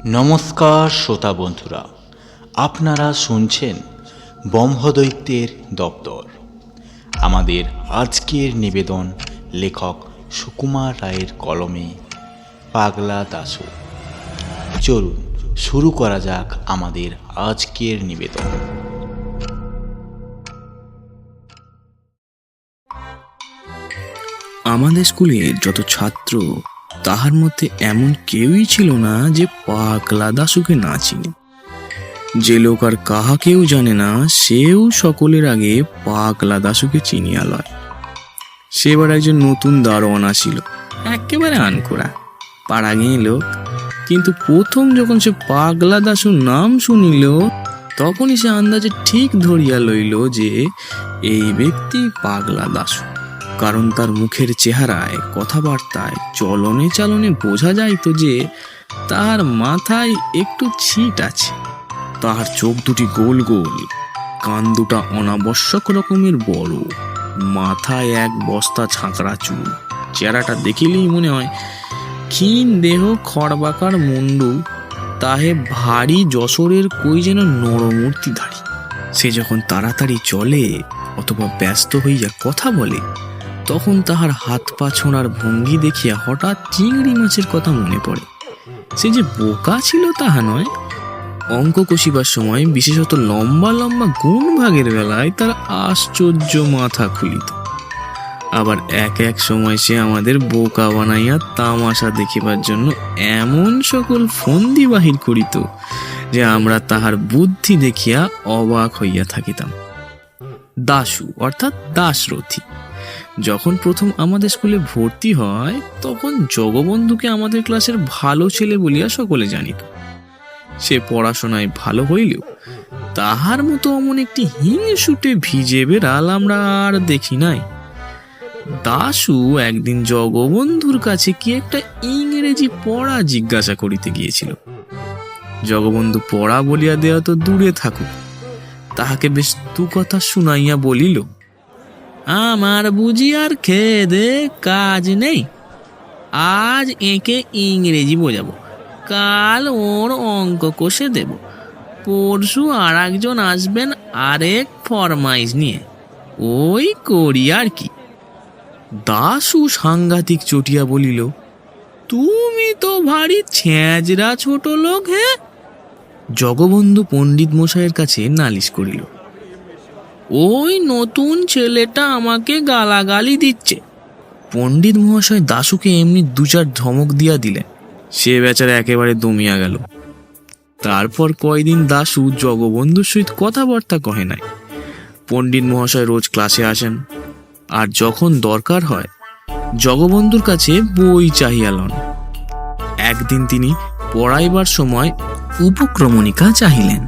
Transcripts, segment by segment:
নমস্কার শ্রোতা বন্ধুরা, আপনারা শুনছেন ব্রহ্মদৈত্যের দপ্তর। আমাদের আজকের নিবেদন লেখক সুকুমার রায়ের কলমে পাগলা দাশু। চলুন শুরু করা যাক আমাদের আজকের নিবেদন। আমাদের স্কুলের যত ছাত্র, তাহার মধ্যে এমন কেউই ছিল না যে পাগলা দাশুকে না চিনে। যে লোক আর কাহাকেও জানে না, সেও সকলের আগে পাগলা দাশুকে চিনিয়া লয়। সেবার একজন নতুন দারোয়ান আসিল, একেবারে আনকোড়া পাড়াগেঁয়ে লোক। কিন্তু প্রথম যখন সে পাগলা দাশুর নাম শুনিল, তখনই সে আন্দাজে ঠিক ধরিয়া লইল যে এই ব্যক্তি পাগলা দাশু। কারণ তার মুখের চেহারায়, কথাবার্তায়, চলনে চালনে বোঝা যাইত যে তার মাথায় একটু ছিট আছে। তার চোখ দুটি গোল গোল, কান দুটা অনাবশ্যক রকমের বড়, মাথায় এক বস্তা ছাঁকড়া চুল। চেহারাটা দেখিলেই মনে হয় ক্ষীণ দেহ, খড়বাকার মুন্ডু, তাহে ভারী যশোরের কই যেন নরমূর্তিধারী। সে যখন তাড়াতাড়ি চলে অথবা ব্যস্ত হইয়া কথা বলে, তখন তাহার হাত পা ছোঁড়ার ভঙ্গি দেখিয়া হঠাৎ চিংড়ি মাছের কথা মনে পড়ে। সে যে বোকা ছিল তাহা নয়, অঙ্ক কষিবার সময়, বিশেষত লম্বা লম্বা গুণ ভাগের বেলায় তার আশ্চর্য মাথা খুলিত। আবার এক এক সময় সে আমাদের বোকা বানাইয়া তামাশা দেখিবার জন্য এমন সকল ফন্দি বাহির করিত যে আমরা তাহার বুদ্ধি দেখিয়া অবাক হইয়া থাকিতাম। দাশু অর্থাৎ দাশরথী যখন প্রথম আমাদের স্কুলে ভর্তি হয়, তখন জগবন্ধুকে আমাদের ক্লাসের ভালো ছেলে বলিয়া সকলে জানিত। সে পড়াশোনায় ভালো হইলেও তাহার মতো অমন একটি হিংসুটে ভিজে বেড়াল আমরা আর দেখি নাই। দাশু একদিন জগবন্ধুর কাছে কি একটা ইংরেজি পড়া জিজ্ঞাসা করিতে গিয়েছিল। জগবন্ধু পড়া বলিয়া দেওয়া তো দূরে থাকুক, তাহাকে বেশ দু কথা শুনাইয়া বলিল, আমার বুঝি আর খেয়ে দে কাজ নেই, আজ একে ইংরেজি বোঝাবো, কাল ওর অঙ্ক কষে দেব, পরশু আর একজন আসবেন আরেক ফরমাইশ নিয়ে, ওই করি আর কি। দাশু সাংঘাতিক চটিয়া বলিল, তুমি তো ভারী ছ্যাঁচড়া ছোট লোক। হে! জগবন্ধু পণ্ডিত মশাইয়ের কাছে নালিশ করিল, ওই নতুন ছেলেটা আমাকে গালাগালি দিচ্ছে। পণ্ডিত মহাশয় দাশুকে এমনি দু চার ধমক দিয়া দিলেন। সে বেচারা একেবারে দমিয়া গেল। তারপর কয়দিন দাশু জগবন্ধুর সহিত কথাবার্তা কহে নাই। পণ্ডিত মহাশয় রোজ ক্লাসে আসেন, আর যখন দরকার হয় জগবন্ধুর কাছে বই চাহিয়া লন। একদিন তিনি পড়াইবার সময় উপক্রমণিকা চাহিলেন।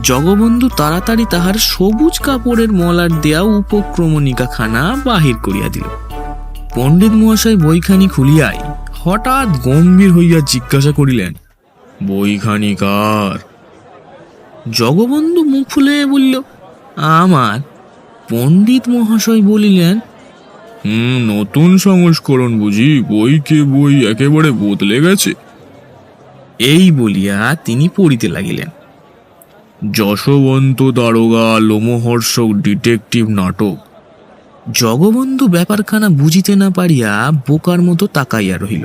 জগবন্ধু তাড়াতাড়ি তাহার সবুজ কাপড়ের মলার দেয়া উপক্রমণিকা খানা বাহির করিয়া দিল। পণ্ডিত মহাশয় বইখানি খুলিয়াই হঠাৎ গম্ভীর হইয়া জিজ্ঞাসা করিলেন, বইখানি কার? জগবন্ধু মুখ ফুলে বলিল, আমার। পণ্ডিত মহাশয় বলিলেন, নতুন সংস্করণ বুঝি, বই একেবারে বদলে গেছে। এই বলিয়া তিনি পড়িতে লাগিলেন, যশবন্ত দারোগা লোমহর্ষক ডিটেকটিভ নাটক। জগবন্ধু ব্যাপারখানা বুঝিতে না পারিয়া বোকার মতো তাকাইয়া রহিল।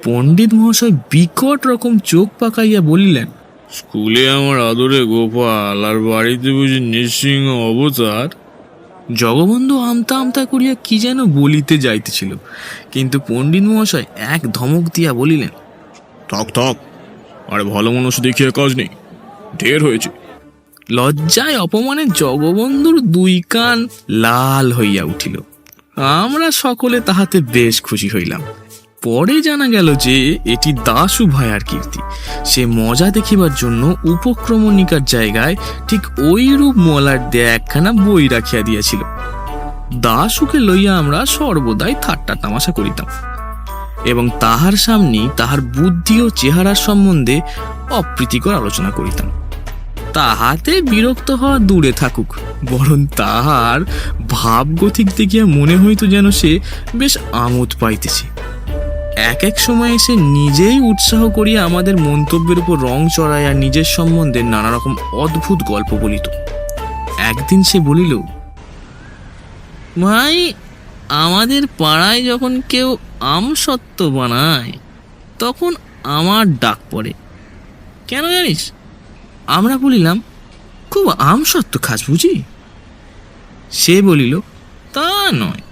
পণ্ডিত মহাশয় বিকট রকম চোখ পাকাইয়া বলিলেন, স্কুলে আমার আদরে গোপাল, আর বাড়িতে বুঝি নৃসিংহ অবতার। জগবন্ধু আমতা আমতা করিয়া কি যেন বলিতে যাইতেছিল, কিন্তু পণ্ডিত মহাশয় এক ধমক দিয়া বলিলেন, থাক থাক, আর ভালো মানুষ দেখিয়া কাজ নেই, ঢের হয়েছে। লজ্জায় অপমানে জগবন্ধুর দুই কান লাল হইয়া উঠিল। আমরা সকলে তাহাতে বেশ খুশি হইলাম। পরে জানা গেল যে এটি দাশু ভাইয়ার কীর্তি। সে মজা দেখিবার জন্য উপক্রমণিকার জায়গায় ঠিক ওই রূপ মলার দেয়া একখানা বই রাখিয়া দিয়াছিল। দাশুকে লইয়া আমরা সর্বদাই ঠাট্টা তামাশা করিতাম এবং তাহার সামনে তাহার বুদ্ধি ও চেহারার সম্বন্ধে অপ্রীতিকর আলোচনা করিতাম। তাহাতে বিরক্ত হওয়া দূরে থাকুক, বরং তাহার ভাবগতিক দেখিয়া মনে হইত যেন সে বেশ আমোদ পাইতেছে। এক এক সময় এসে নিজেই উৎসাহ করিয়া আমাদের মন্তব্যের উপর রং চড়াইয়া নিজের সম্বন্ধে নানা রকম অদ্ভুত গল্প বলিত। একদিন সে বলিল, ভাই, আমাদের পাড়ায় যখন কেউ আমসত্ত্ব বানায় তখন আমার ডাক পড়ে, কেন জানিস? আমরা বলিলাম, খুব আমসত্ত্ব খাস বুঝি? সে বলিল, তা নয়,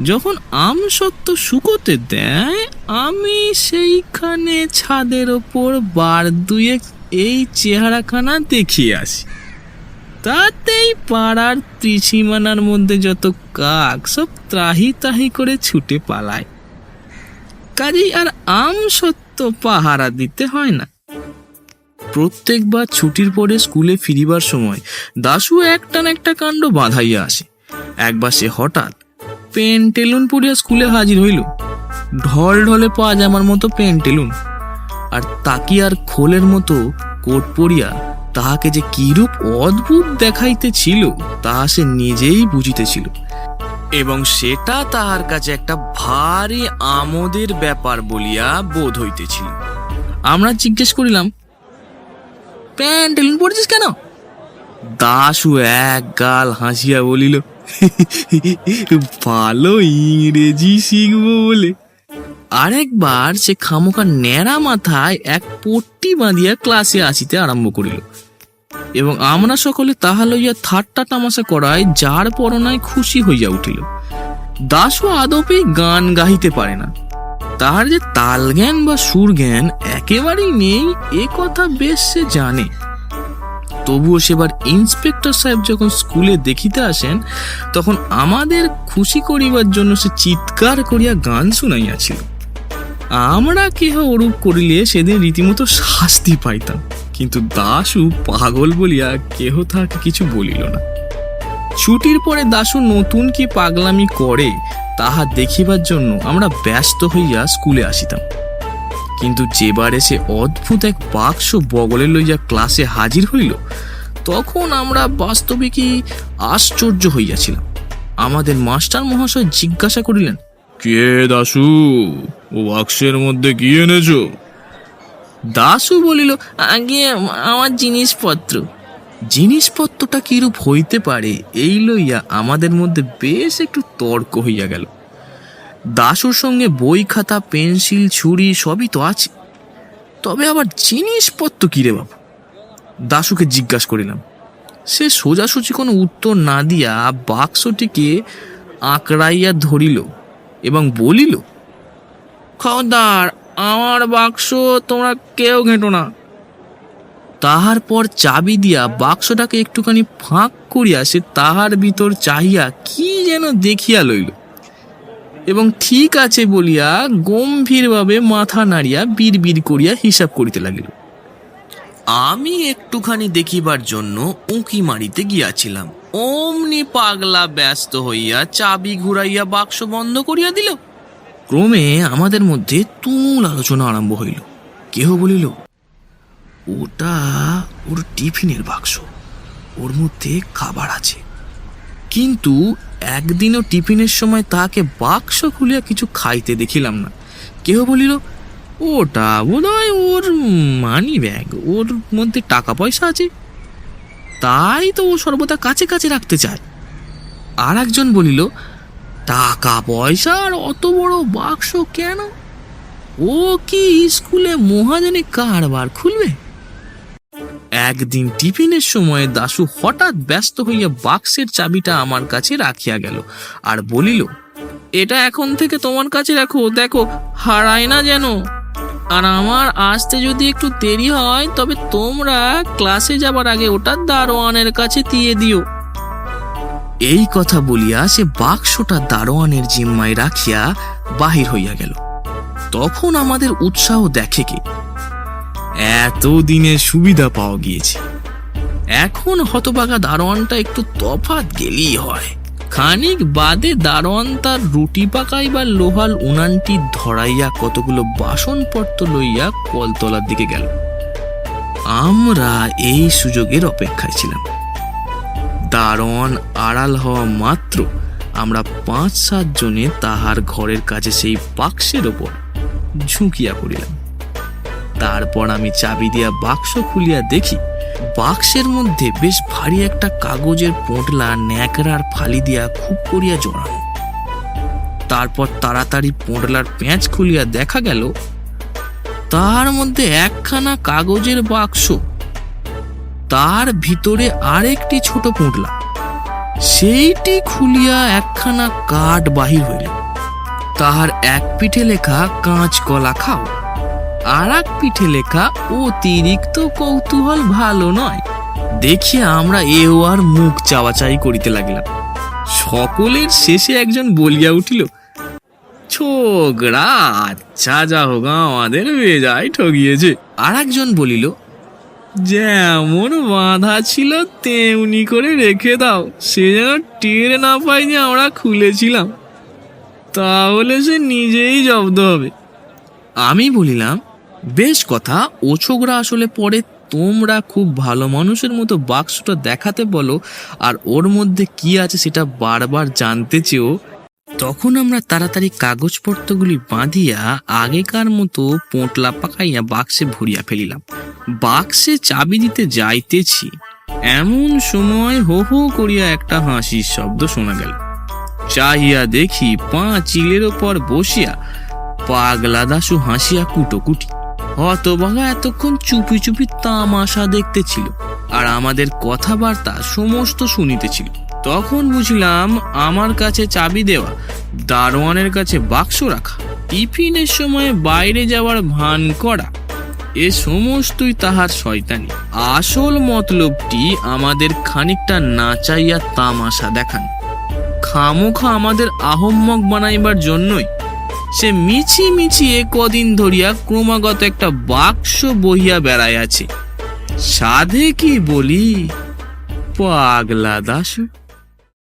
যখন আমসত্ত্ব শুকোতে দেয় আমি সেইখানে ছাদের ওপর বার দুয়েক এই চেহারাখানা দেখিয়ে আসি, তাতেই পাড়ার ত্রিসীমানার মধ্যে যত কাক সব ত্রাহি ত্রাহি করে ছুটে পালায়, কাজেই আর আমসত্ত্ব পাহারা দিতে হয় না। প্রত্যেকবার ছুটির পরে স্কুলে ফিরিবার সময় দাশু একটা না একটা কাণ্ড বাঁধাইয়া আসে। একবার সে হঠাৎ পেন্টেলুন পরিয়া স্কুলে হাজির হইল, ঢল ঢলে পাজামার মতো পেন্টেলুন, আর তাকিয়ার খোলের মতো কোট পরিয়া তাহাকে যে কিরূপ অদ্ভুত দেখাইতেছিল তাহা সে নিজেই বুঝিতেছিল, এবং সেটা তাহার কাছে একটা ভারী আমোদের ব্যাপার বলিয়া বোধ হইতেছিল। আমরা জিজ্ঞেস করিলাম, প্যান্টেলুন পরেছিস কেন? দাশু এক গাল হাসিয়া বলিল, ভালো ইংরেজি শিখবো বলে। আরেকবার সে খামোকা ন্যাড়া মাথায় এক পট্টি বাঁধিয়া ক্লাসে আসিতে আরম্ভ করিল, এবং আমরা সকলে তাহা লইয়া ঠাট্টা তামাশা করায় যার পরনায় খুশি হইয়া উঠিল। দাশু আদপেই গান গাহিতে পারে না, তাহার যে তাল জ্ঞান বা সুর জ্ঞান একেবারেই নেই এ কথা বেশ সে জানে। তবুও সেবার ইন্সপেক্টর সাহেব যখন স্কুলে দেখিতে আসেন তখন আমাদের খুশি করিবার জন্য সে চিৎকার করিয়া গান শুনাইয়াছিল। আমরা কেহ ওরূপ করিলে সেদিন রীতিমতো শাস্তি পাইতাম, কিন্তু দাশু পাগল বলিয়া কেহ তাহাকে কিছু বলিল না। ছুটির পরে দাশু নতুন কি পাগলামি করে তাহা দেখিবার জন্য আমরা ব্যস্ত হইয়া স্কুলে আসিতাম, কিন্তু যেবারে সে অদ্ভুত এক বাক্স বগলে লইয়া ক্লাসে হাজির হইল তখন আমরা বাস্তবিকই আশ্চর্য হইয়াছিলাম। আমাদের মাস্টার মহাশয় জিজ্ঞাসা করিলেন, কে দাশু, ও বাক্সের মধ্যে কি এনেছ? দাশু বলিল, আগে আমার জিনিসপত্র। জিনিসপত্রটা কিরূপ হইতে পারে এই লইয়া আমাদের মধ্যে বেশ একটু তর্ক হইয়া গেল। দাশুর সঙ্গে বই খাতা পেন্সিল ছুরি সবই তো আছে, তবে আবার জিনিসপত্র কি রে বাবু? দাশুকে জিজ্ঞাসা করিলাম। সে সোজাসুজি কোনো উত্তর না দিয়া বাক্সটিকে আঁকড়াইয়া ধরিল এবং বলিল, খবরদার, আমার বাক্স তোমরা কেউ ঘেঁটো না। তাহার পর চাবি দিয়া বাক্সটাকে একটুখানি ফাঁক করিয়া সে তাহার ভিতর চাহিয়া কি যেন দেখিয়া লইল, এবং ঠিক আছে বলিয়া গম্ভীরভাবে মাথা নাড়িয়া বিড়বিড় করিয়া হিসাব করিতে লাগিল। আমি একটুখানি দেখিবার জন্য উঁকি মারিতে গিয়াছিলাম, অমনি পাগলা ব্যস্ত হইয়া চাবি ঘুরাইয়া বাক্স বন্ধ করিয়া দিল। ক্রমে আমাদের মধ্যে তুমুল আলোচনা আরম্ভ হইল। কেহ বলিল, ওটা ওর টিফিনের বাক্স, ওর মধ্যে খাবার আছে। কিন্তু একদিনও টিফিনের সময় তাকে বাক্স খুলিয়া কিছু খাইতে দেখিলাম না। কেহ বলিল, ওটা বোধহয় ওর মানি ব্যাগ, ওর মধ্যে টাকা পয়সা আছে, তাই তো ও সর্বদা কাছে কাছে রাখতে চায়। আর একজন বলিল, টাকা পয়সার অত বড় বাক্স কেন? ও কি স্কুলে মহাজনী কারবার খুলবে? একদিন টিফিনের সময় দাশু হঠাৎ ব্যস্ত হইয়া বাক্সের চাবিটা আমার কাছে রাখিয়া গেল আর বলিল, এটা এখন থেকে তোমার কাছে রাখো, দেখো হারায় না যেন। আর আমার আসতে যদি একটু দেরি হয় তবে তোমরা ক্লাসে যাবার আগে ওটা দারোয়ানের কাছে দিয়ে দিও। এই কথা বলিয়া সে বাক্সটা দারোয়ানের জিম্মায় রাখিয়া বাহির হইয়া গেল। তখন আমাদের উৎসাহ দেখে কে, এতদিনে সুবিধা পাওয়া গিয়েছে। এখন হতভাগা দারোয়ানটা একটু তফাৎ গেলেই হয়। খানিক বাদে দারোয়ান তার রুটি পাকাইবার লোহাল উনানটি ধরাইয়া কতগুলো বাসনপত্র লইয়া কলতলার দিকে গেল। আমরা এই সুযোগের অপেক্ষায় ছিলাম। দারোয়ান আড়াল হওয়া মাত্র আমরা 5-7 জনে তাহার ঘরের কাছে সেই বাক্সের ওপর ঝুঁকিয়া পড়িলাম। তারপর আমি চাবি দিয়া বাক্স খুলিয়া দেখি বাক্সের মধ্যে বেশ ভারী একটা কাগজের পোঁটলা ন্যাকড়ার ফালি দিয়া খুব করিয়া জড়ানো। তারপর তাড়াতাড়ি পোঁটলার পেঁচ খুলিয়া দেখা গেল তার মধ্যে একখানা কাগজের বাক্স, তার ভিতরে আরেকটি ছোট পোঁটলা। সেইটি খুলিয়া একখানা কার্ড বাহির হইল। তাহার এক পিঠে লেখা কাঁচকলা খাও, আর এক পিঠে লেখা অতিরিক্ত কৌতূহল ভালো নয়। দেখিয়া আমরা এও আর মুখ চাওয়াচাই করিতে লাগিলাম। সকলের শেষে একজন বলিয়া উঠিল, ছোকরা আচ্ছা যা হোক আমাদের বেজায় ঠকিয়েছে। আর একজন বলিল, যেমন বাঁধা ছিল তেমনি করে রেখে দাও, সে যেন টের না পাই যে আমরা খুলেছিলাম, তাহলে সে নিজেই জব্দ হবে। আমি বলিলাম, বেশ কথা, ও ছোকরা আসলে পরে তোমরা খুব ভালো মানুষের মতো বাক্সটা দেখাতে বলো, আর ওর মধ্যে কি আছে সেটা বারবার জানতে চেয়েও। তখন আমরা তাড়াতাড়ি কাগজপত্রগুলি বাঁধিয়া আগেকার মতো পোঁটলা পাকাইয়া বাক্সে ভরিয়া ফেলিলাম। বাক্সে চাবি দিতে যাইতেছি, এমন সময় হো হো করিয়া একটা হাসির শব্দ শোনা গেল। চাহিয়া দেখি পাঁচিলের ওপর বসিয়া পাগলা দাশু হাসিয়া কুটোকুটি। হতভাগা এতক্ষণ চুপি চুপি তামাশা দেখতেছিল আর আমাদের কথাবার্তা সমস্ত শুনিতেছিল। তখন বুঝলাম আমার কাছে চাবি দেওয়া, দারোয়ানের কাছে বাক্স রাখা, টিফিনের সময় বাইরে যাওয়ার ভান করা, এ সমস্তই তাহার শয়তানি। আসল মতলবটি আমাদের খানিকটা নাচাইয়া তামাশা দেখান, খামোখা আমাদের আহম্মক বানাইবার জন্যই সে মিছি মিছি কদিন ধরিয়া ক্রমাগত একটা বাক্স বহিয়া বেড়াইয়াছে। সাধে কি বলি, পাগলা দাশু।